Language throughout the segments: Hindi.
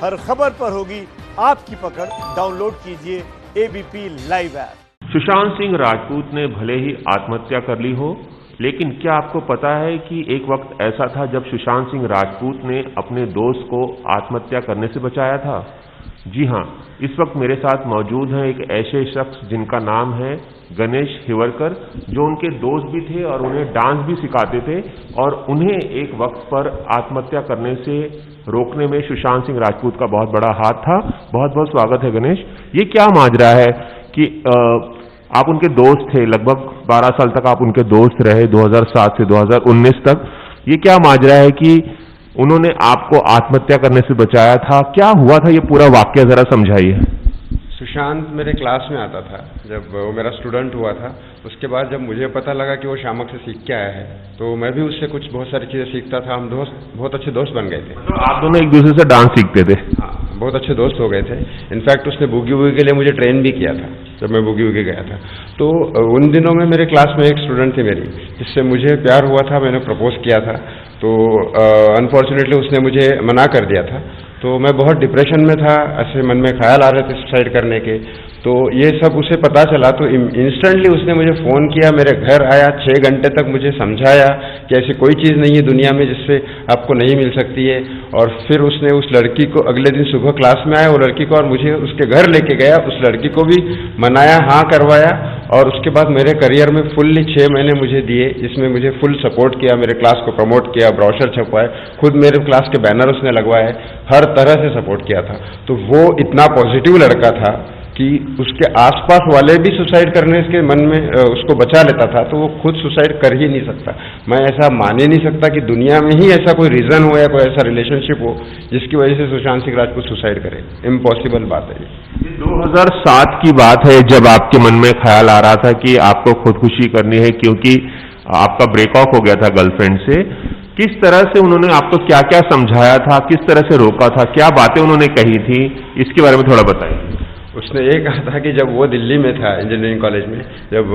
हर खबर पर होगी आपकी पकड़। डाउनलोड कीजिए ABP live app. Sushant Singh Rajput ने भले ही आत्महत्या कर ली हो, लेकिन क्या आपको पता है कि एक वक्त ऐसा था जब सुशांत सिंह राजपूत ने अपने दोस्त को आत्महत्या करने से बचाया था? जी हां, इस वक्त मेरे साथ मौजूद हैं एक ऐसे शख्स जिनका नाम है गणेश हिवरकर, जो उनके दोस्त भी थे और उन्हें डांस भी सिखाते थे, और उन्हें एक वक्त पर आत्महत्या करने से रोकने में सुशांत सिंह राजपूत का बहुत बड़ा हाथ था। बहुत बहुत स्वागत है गणेश। ये क्या माजरा है कि आप उनके दोस्त थे, लगभग 12 साल तक आप उनके दोस्त रहे, 2007 से 2019 तक। ये क्या माजरा है कि उन्होंने आपको आत्महत्या करने से बचाया था? क्या हुआ था, ये पूरा वाक्य जरा समझाइए। सुशांत मेरे क्लास में आता था जब वो मेरा स्टूडेंट हुआ था। उसके बाद जब मुझे पता लगा कि वो शामक से सीख के आया है, तो मैं भी उससे कुछ बहुत सारी चीज़ें सीखता था। हम बहुत अच्छे दोस्त बन गए थे। तो आप दोनों एक दूसरे से डांस सीखते थे? हाँ, बहुत अच्छे दोस्त हो गए थे। इनफैक्ट उसने बूगी वूगी के लिए मुझे ट्रेन भी किया था जब मैं बूगी वूगी गया था। तो उन दिनों में मेरे क्लास में एक स्टूडेंट थी मेरी, जिससे मुझे प्यार हुआ था। मैंने प्रपोज किया था, तो अनफॉर्चुनेटली उसने मुझे मना कर दिया था। तो मैं बहुत डिप्रेशन में था, ऐसे मन में ख्याल आ रहे थे सुसाइड करने के। तो ये सब उसे पता चला तो इंस्टेंटली उसने मुझे फ़ोन किया, मेरे घर आया, 6 घंटे तक मुझे समझाया कि ऐसी कोई चीज़ नहीं है दुनिया में जिससे आपको नहीं मिल सकती है। और फिर उसने उस लड़की को अगले दिन सुबह क्लास में आया, वो लड़की को, और मुझे उसके घर लेके गया। उस लड़की को भी मनाया, हाँ करवाया। और उसके बाद मेरे करियर में फुल्ली 6 महीने मुझे दिए, जिसमें मुझे फुल सपोर्ट किया, मेरे क्लास को प्रमोट किया, ब्रोशर छपवाए, खुद मेरे क्लास के बैनर उसने लगवाए, हर तरह से सपोर्ट किया था। तो वो इतना पॉजिटिव लड़का था कि उसके आसपास वाले भी सुसाइड करने के मन में उसको बचा लेता था, तो वो खुद सुसाइड कर ही नहीं सकता। मैं ऐसा मान ही नहीं सकता कि दुनिया में ही ऐसा कोई रीज़न हो या कोई ऐसा रिलेशनशिप हो जिसकी वजह से सुशांत सिंह राजपूत सुसाइड करे। इम्पॉसिबल बात है ये। 2007 की बात है जब आपके मन में ख्याल आ रहा था कि आपको खुदकुशी करनी है, क्योंकि आपका ब्रेकअप हो गया था गर्लफ्रेंड से। किस तरह से उन्होंने आपको क्या क्या समझाया था, किस तरह से रोका था, क्या बातें उन्होंने कही थी, इसके बारे में थोड़ा बताइए। उसने ये कहा था कि जब वो दिल्ली में था इंजीनियरिंग कॉलेज में, जब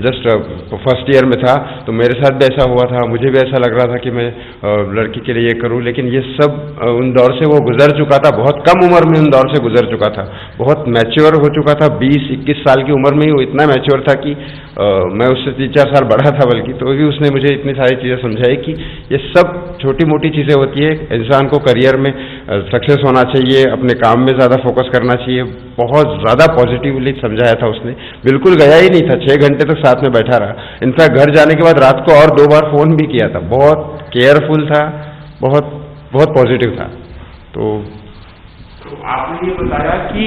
जस्ट फर्स्ट ईयर में था, तो मेरे साथ भी ऐसा हुआ था। मुझे भी ऐसा लग रहा था कि मैं लड़की के लिए ये करूं, लेकिन ये सब उन दौर से वो गुजर चुका था। बहुत कम उम्र में उन दौर से गुजर चुका था, बहुत मैच्योर हो चुका था। 20-21 साल की उम्र में ही वो इतना मैच्योर था कि मैं उससे 3-4 साल बड़ा था बल्कि। तो भी उसने मुझे इतनी सारी चीज़ें समझाई कि ये सब छोटी मोटी चीज़ें होती है। इंसान को करियर में सक्सेस होना चाहिए, अपने काम में ज़्यादा फोकस करना चाहिए। बहुत ज़्यादा पॉजिटिवली समझाया था उसने। बिल्कुल गया ही नहीं था, 6 घंटे तक साथ में बैठा रहा। इनफैक्ट घर जाने के बाद रात को और 2 बार फ़ोन भी किया था। बहुत केयरफुल था, बहुत बहुत पॉजिटिव था। तो आपने ये बताया कि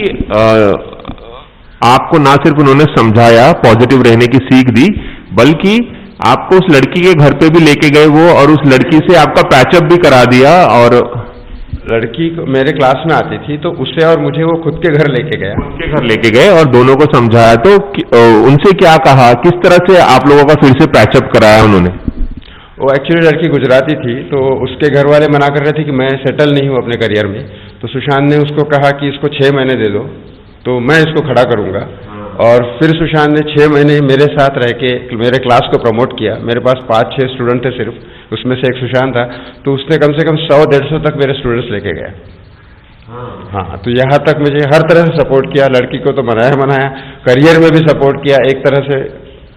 आपको ना सिर्फ उन्होंने समझाया, पॉजिटिव रहने की सीख दी, बल्कि आपको उस लड़की के घर पे भी लेके गए वो, और उस लड़की से आपका पैचअप भी करा दिया। और लड़की मेरे क्लास में आती थी, तो उसे और मुझे वो खुद के घर लेके गया। उनके घर लेके गए और दोनों को समझाया। तो उनसे क्या कहा, किस तरह से आप लोगों का फिर से पैचअप कराया उन्होंने? वो एक्चुअली लड़की गुजराती थी, तो उसके घर वाले मना कर रहे थे कि मैं सेटल नहीं हूँ अपने करियर में। तो सुशांत ने उसको कहा कि इसको 6 महीने दे दो, तो मैं इसको खड़ा करूँगा। और फिर सुशांत ने 6 महीने मेरे साथ रह के मेरे क्लास को प्रमोट किया। मेरे पास 5-6 स्टूडेंट थे सिर्फ, उसमें से एक सुशांत था। तो उसने कम से कम 100-150 तक मेरे स्टूडेंट्स लेके गया। हाँ, तो यहाँ तक मुझे हर तरह से सपोर्ट किया। लड़की को तो मनाया, करियर में भी सपोर्ट किया। एक तरह से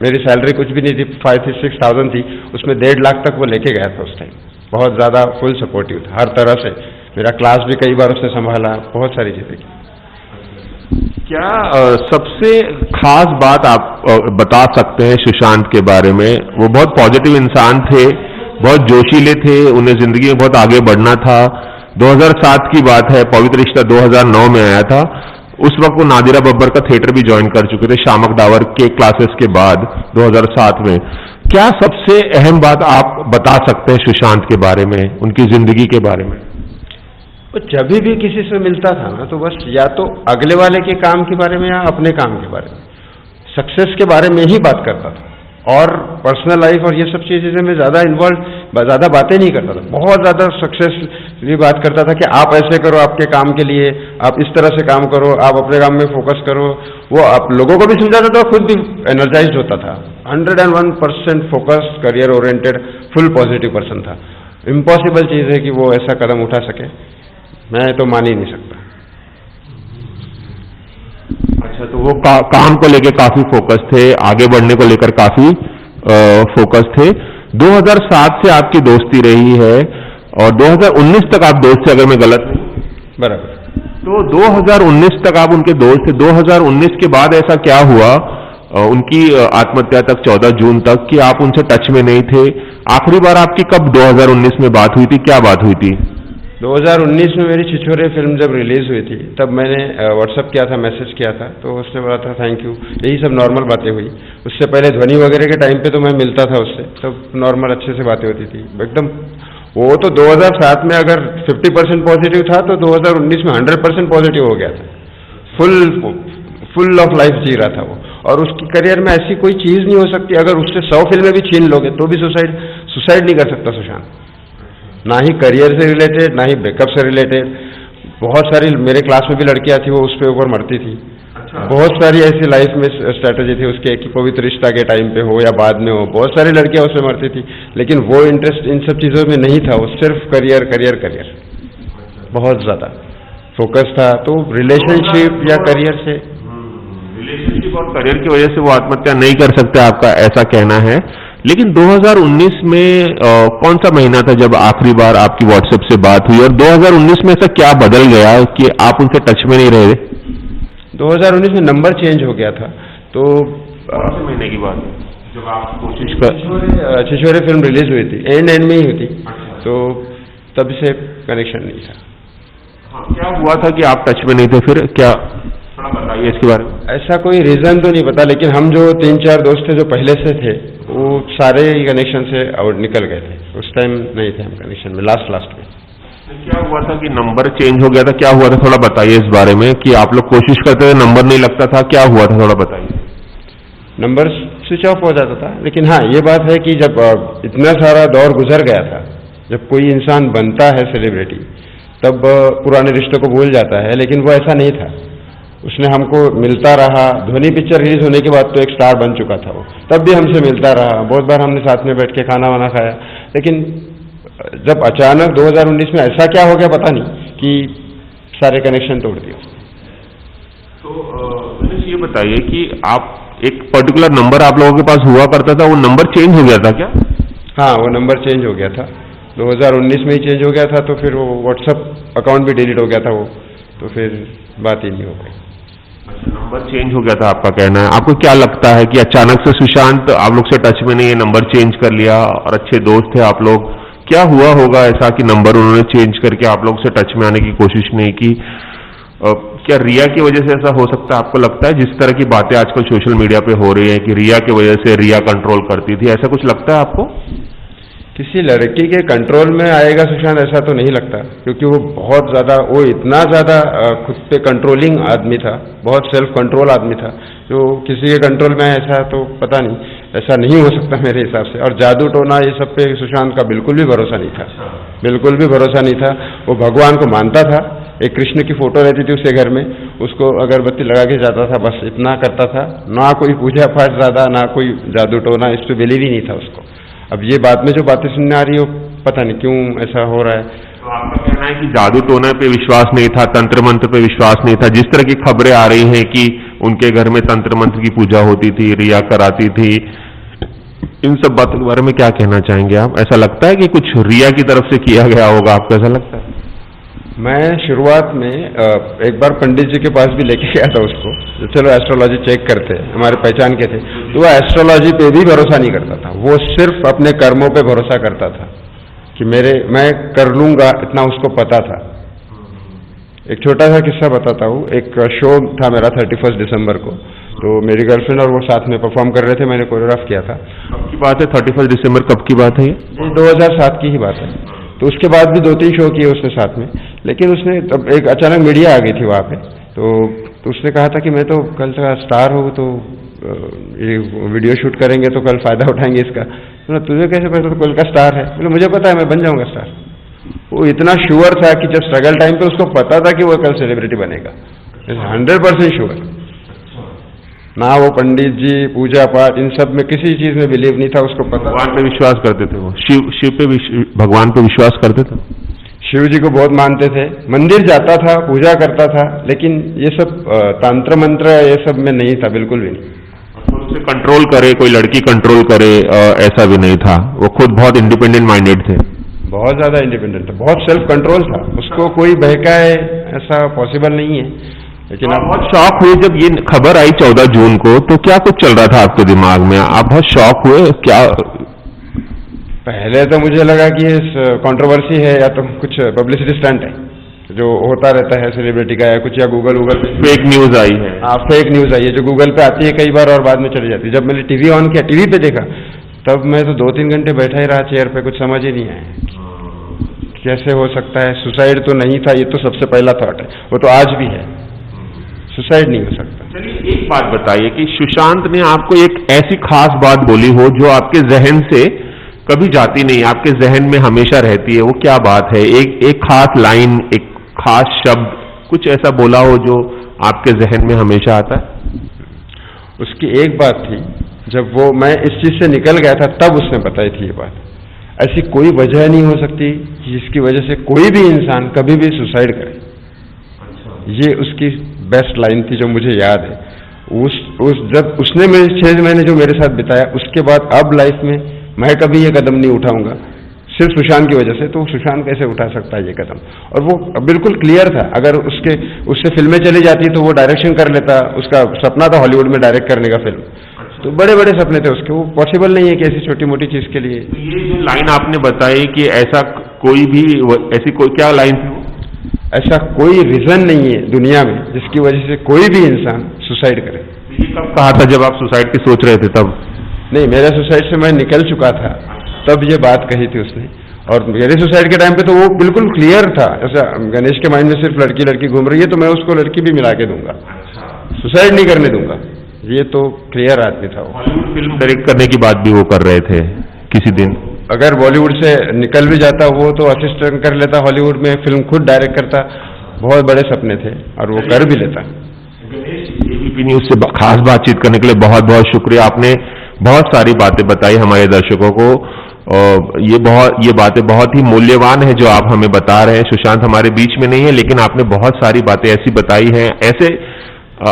मेरी सैलरी कुछ भी नहीं थी, 5-6,000 थी, उसमें 1.5 लाख तक वो लेके गया था उस टाइम। बहुत ज़्यादा फुल सपोर्टिव था हर तरह से। मेरा क्लास भी कई बार उसने संभाला, बहुत सारी चीज़ें की। क्या सबसे खास बात आप बता सकते हैं सुशांत के बारे में? वो बहुत पॉजिटिव इंसान थे, बहुत जोशीले थे, उन्हें जिंदगी में बहुत आगे बढ़ना था। 2007 की बात है, पवित्र रिश्ता 2009 में आया था। उस वक्त वो नादिरा बब्बर का थिएटर भी ज्वाइन कर चुके थे शामक डावर के क्लासेस के बाद 2007 में। क्या सबसे अहम बात आप बता सकते हैं सुशांत के बारे में, उनकी जिंदगी के बारे में? जब भी किसी से मिलता था ना, तो बस या तो अगले वाले के काम के बारे में या अपने काम के बारे में, सक्सेस के बारे में ही बात करता था। और पर्सनल लाइफ और ये सब चीज़ें में ज़्यादा ज़्यादा बातें नहीं करता था। बहुत ज़्यादा सक्सेस की बात करता था कि आप ऐसे करो, आपके काम के लिए आप इस तरह से काम करो, आप अपने काम में फोकस करो। वो आप लोगों को भी समझाता था, खुद भी एनर्जाइज्ड होता था। 101% focus, career oriented, full positive person था। इम्पॉसिबल चीज़ है कि वो ऐसा कदम उठा सके। मैं तो मान ही नहीं सकता। अच्छा, तो वो काम को लेकर काफी फोकस थे, आगे बढ़ने को लेकर काफी फोकस थे। 2007 से आपकी दोस्ती रही है और 2019 तक आप दोस्त थे, अगर मैं गलत नहीं। बराबर। तो 2019 तक आप उनके दोस्त थे। 2019 के बाद ऐसा क्या हुआ उनकी आत्महत्या तक, 14 जून तक, कि आप उनसे टच में नहीं थे? आखिरी बार आपकी कब 2019 में बात हुई थी, क्या बात हुई थी? 2019 में मेरी छिछोरे फिल्म जब रिलीज हुई थी तब मैंने व्हाट्सअप किया था, मैसेज किया था, तो उसने बोला था थैंक यू, यही सब नॉर्मल बातें हुई। उससे पहले ध्वनि वगैरह के टाइम पे तो मैं मिलता था उससे, तब नॉर्मल अच्छे से बातें होती थी एकदम। वो तो 2007 में अगर 50% पॉजिटिव था तो 2019 में 100% पॉजिटिव हो गया था। फुल ऑफ लाइफ जी रहा था वो। और उसकी करियर में ऐसी कोई चीज़ नहीं हो सकती, अगर उससे 100 फिल्में भी छीन लोगे तो भी सुसाइड नहीं कर सकता सुशांत। ना ही करियर से रिलेटेड, ना ही ब्रेकअप से रिलेटेड। बहुत सारी मेरे क्लास में भी लड़कियां थी, वो उस पे ऊपर मरती थी। अच्छा। बहुत सारी ऐसी लाइफ में स्ट्रैटेजी थी उसके कि पवित्र रिश्ता के टाइम पे हो या बाद में हो, बहुत सारी लड़कियां उसमें मरती थी, लेकिन वो इंटरेस्ट इन सब चीज़ों में नहीं था। वो सिर्फ करियर बहुत ज़्यादा फोकस था। तो रिलेशनशिप या करियर से, रिलेशनशिप और करियर की वजह से वो आत्महत्या नहीं कर सकते, आपका ऐसा कहना है। लेकिन 2019 में कौन सा महीना था जब आखिरी बार आपकी व्हाट्सएप से बात हुई, और 2019 में ऐसा क्या बदल गया कि आप उनसे टच में नहीं रहे? 2019 में नंबर चेंज हो गया था। तो महीने की बात है जब आप कोशिश कर छिछोरे फिल्म रिलीज हुई थी, एंड में ही हुई थी। तो तब से कनेक्शन नहीं था। हाँ, क्या हुआ था कि आप टच में नहीं थे फिर? क्या थोड़ा बताइए इसके बारे में। ऐसा कोई रीजन तो नहीं पता, लेकिन हम जो 3-4 दोस्त थे जो पहले से थे, वो सारे कनेक्शन से आउट निकल गए थे। उस टाइम नहीं थे हम कनेक्शन में, लास्ट में। क्या हुआ था कि नंबर चेंज हो गया था? क्या हुआ था, थोड़ा बताइए इस बारे में, कि आप लोग कोशिश करते थे, नंबर नहीं लगता था, क्या हुआ था, थोड़ा बताइए। नंबर स्विच ऑफ हो जाता था। लेकिन हाँ, ये बात है कि जब इतना सारा दौर गुजर गया था, जब कोई इंसान बनता है सेलिब्रिटी, तब पुराने रिश्तों को भूल जाता है। लेकिन वो ऐसा नहीं था, उसने हमको मिलता रहा। ध्वनि पिक्चर रिलीज होने के बाद तो एक स्टार बन चुका था वो, तब भी हमसे मिलता रहा। बहुत बार हमने साथ में बैठ के खाना वाना खाया। लेकिन जब अचानक 2019 में ऐसा क्या हो गया पता नहीं कि सारे कनेक्शन तोड़ दिए। तो ये बताइए कि आप एक पर्टिकुलर नंबर आप लोगों के पास हुआ करता था, वो नंबर चेंज हो गया था क्या? हाँ, वो नंबर चेंज हो गया था। 2019 में ही चेंज हो गया था। तो फिर वो व्हाट्सएप अकाउंट भी डिलीट हो गया था वो, तो फिर बात ही नहीं हो गई। अच्छा, नंबर चेंज हो गया था आपका कहना है। आपको क्या लगता है कि अचानक से सुशांत आप लोग से टच में नहीं है, नंबर चेंज कर लिया, और अच्छे दोस्त थे आप लोग, क्या हुआ होगा ऐसा कि नंबर उन्होंने चेंज करके आप लोग से टच में आने की कोशिश नहीं की? क्या रिया की वजह से ऐसा हो सकता है? आपको लगता है जिस तरह की बातें आजकल सोशल मीडिया पे हो रही है कि रिया की वजह से रिया कंट्रोल करती थी, ऐसा कुछ लगता है आपको? किसी लड़की के कंट्रोल में आएगा सुशांत, ऐसा तो नहीं लगता, क्योंकि वो बहुत ज़्यादा, वो इतना ज़्यादा खुद पे कंट्रोलिंग आदमी था, बहुत सेल्फ कंट्रोल आदमी था। जो किसी के कंट्रोल में है ऐसा तो पता नहीं, ऐसा नहीं हो सकता मेरे हिसाब से। और जादू टोना ये सब पे सुशांत का बिल्कुल भी भरोसा नहीं था, बिल्कुल भी भरोसा नहीं था। वो भगवान को मानता था। एक कृष्ण की फोटो रहती थी उसके घर में, उसको अगरबत्ती लगा के जाता था, बस इतना करता था। ना कोई पूजा पाठ ज़्यादा, ना कोई जादू टोना, इस पर बिलीव ही नहीं था उसको। अब ये बाद में जो बातें सुनने आ रही हो, पता नहीं क्यों ऐसा हो रहा है। तो आपका कहना है कि जादू टोने पे विश्वास नहीं था, तंत्र मंत्र पे विश्वास नहीं था। जिस तरह की खबरें आ रही हैं कि उनके घर में तंत्र मंत्र की पूजा होती थी, रिया कराती थी, इन सब बातों के बारे में क्या कहना चाहेंगे आप? ऐसा लगता है कि कुछ रिया की तरफ से किया गया होगा, आपको ऐसा लगता है? मैं शुरुआत में एक बार पंडित जी के पास भी लेके गया था उसको, चलो एस्ट्रोलॉजी चेक करते, हमारे पहचान के थे। तो वो एस्ट्रोलॉजी पे भी भरोसा नहीं करता था, वो सिर्फ अपने कर्मों पे भरोसा करता था कि मैं कर लूंगा, इतना उसको पता था। एक छोटा सा किस्सा बताता हूँ। एक शो था मेरा 31 दिसंबर को, तो मेरी गर्लफ्रेंड और वो साथ में परफॉर्म कर रहे थे, मैंने कोरियोग्राफ किया था। कब की बात है? 31 दिसंबर कब की बात है? ये 2007 की ही बात है। तो उसके बाद भी 2-3 शो किए उसने साथ में। लेकिन उसने तब एक अचानक मीडिया आ गई थी वहाँ पे, तो उसने कहा था कि मैं तो कल का स्टार हूँ, तो ये वीडियो शूट करेंगे तो कल फायदा उठाएंगे इसका। तो तुझे कैसे पता तो कल का स्टार है? बोले मुझे पता है, मैं बन जाऊंगा स्टार। वो इतना श्योर था कि जब स्ट्रगल टाइम पे उसको पता था कि वो कल सेलिब्रिटी बनेगा, 100% श्योर। ना वो पंडित जी, पूजा पाठ, इन सब में किसी चीज में बिलीव नहीं था, उसको पता। भगवान पे विश्वास करते थे वो, शिव पे भगवान पे विश्वास करते थे। शिव जी को बहुत मानते थे, मंदिर जाता था, पूजा करता था, लेकिन ये सब तंत्र मंत्र ये सब में नहीं था, बिल्कुल भी नहीं। उसे कंट्रोल करे, कोई लड़की कंट्रोल करे, ऐसा भी नहीं था। वो खुद बहुत इंडिपेंडेंट माइंडेड थे, बहुत ज्यादा इंडिपेंडेंट था, बहुत सेल्फ कंट्रोल था, उसको कोई बहकाए ऐसा पॉसिबल नहीं है। लेकिन आप बहुत शॉक हुए जब ये खबर आई 14 जून को, तो क्या कुछ चल रहा था आपके दिमाग में? आप बहुत शॉक हुए क्या? पहले तो मुझे लगा कि ये कंट्रोवर्सी है या तो कुछ पब्लिसिटी स्टंट है, जो होता रहता है सेलिब्रिटी का, या कुछ, या गूगल पे फेक न्यूज आई है। हाँ, फेक न्यूज आई है जो गूगल पे आती है कई बार और बाद में चली जाती है। जब मैंने टीवी ऑन किया, टीवी पे देखा, तब मैं तो 2-3 घंटे बैठा ही रहा चेयर पे, कुछ समझ ही नहीं आया कैसे हो सकता है। सुसाइड तो नहीं था, ये तो सबसे पहला थॉट है, वो तो आज भी है, सुसाइड नहीं हो सकता। चलिए एक बात बताइए कि सुशांत ने आपको एक ऐसी खास बात बोली हो जो आपके जहन से कभी जाती नहीं, आपके जहन में हमेशा रहती है, वो क्या बात है? एक खास लाइन, एक खास शब्द, कुछ ऐसा बोला हो जो आपके जहन में हमेशा आता है? उसकी एक बात थी, जब वो मैं इस चीज से निकल गया था तब उसने बताई थी ये बात। ऐसी कोई वजह नहीं हो सकती जिसकी वजह से कोई भी इंसान कभी भी सुसाइड करे। ये उसकी बेस्ट लाइन थी जो मुझे याद है। जब उसने मेरे 6 महीने जो मेरे साथ बिताया, उसके बाद अब लाइफ में मैं कभी ये कदम नहीं उठाऊंगा सिर्फ सुशांत की वजह से। तो सुशांत कैसे उठा सकता है ये कदम? और वो बिल्कुल क्लियर था, अगर उससे फिल्में चली जाती तो वो डायरेक्शन कर लेता, उसका सपना था हॉलीवुड में डायरेक्ट करने का फिल्म, तो बड़े बड़े सपने थे उसके, वो पॉसिबल नहीं है कि ऐसी छोटी मोटी चीज के लिए। तो ये जो लाइन आपने बताई कि ऐसा कोई भी, ऐसी कोई क्या लाइन थी? ऐसा कोई रीजन नहीं है दुनिया में जिसकी वजह से कोई भी इंसान सुसाइड करे। ये कब कहा था जब आप सुसाइड की सोच रहे थे तब? नहीं, मेरा सुसाइड से मैं निकल चुका था, तब ये बात कही थी उसने। और मेरे सुसाइड के टाइम पे तो वो बिल्कुल क्लियर था, ऐसा गणेश के माइंड में सिर्फ लड़की लड़की घूम रही है तो मैं उसको लड़की भी मिला के दूंगा, सुसाइड नहीं करने दूंगा, ये तो क्लियर आदमी था वो। हॉलीवुड फिल्म डायरेक्ट करने की बात भी वो कर रहे थे किसी दिन। अगर बॉलीवुड से निकल भी जाता वो तो असिस्टेंट कर लेता, हॉलीवुड में फिल्म खुद डायरेक्ट करता, बहुत बड़े सपने थे और वो कर भी लेता। एबीपी न्यूज से खास बातचीत करने के लिए बहुत बहुत शुक्रिया। आपने बहुत सारी बातें बताई हमारे दर्शकों को, और ये बातें बहुत ही मूल्यवान है जो आप हमें बता रहे हैं। सुशांत हमारे बीच में नहीं है, लेकिन आपने बहुत सारी बातें ऐसी बताई हैं, ऐसे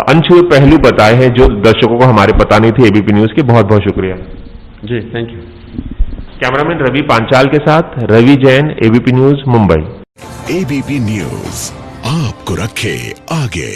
अनछुए पहलू बताए हैं जो दर्शकों को हमारे पता नहीं थे। एबीपी न्यूज के बहुत बहुत शुक्रिया जी, thank you. Cameraman Ravi Panchal के साथ Ravi Jain, ABP News, Mumbai. ABP News आपको रखे आगे।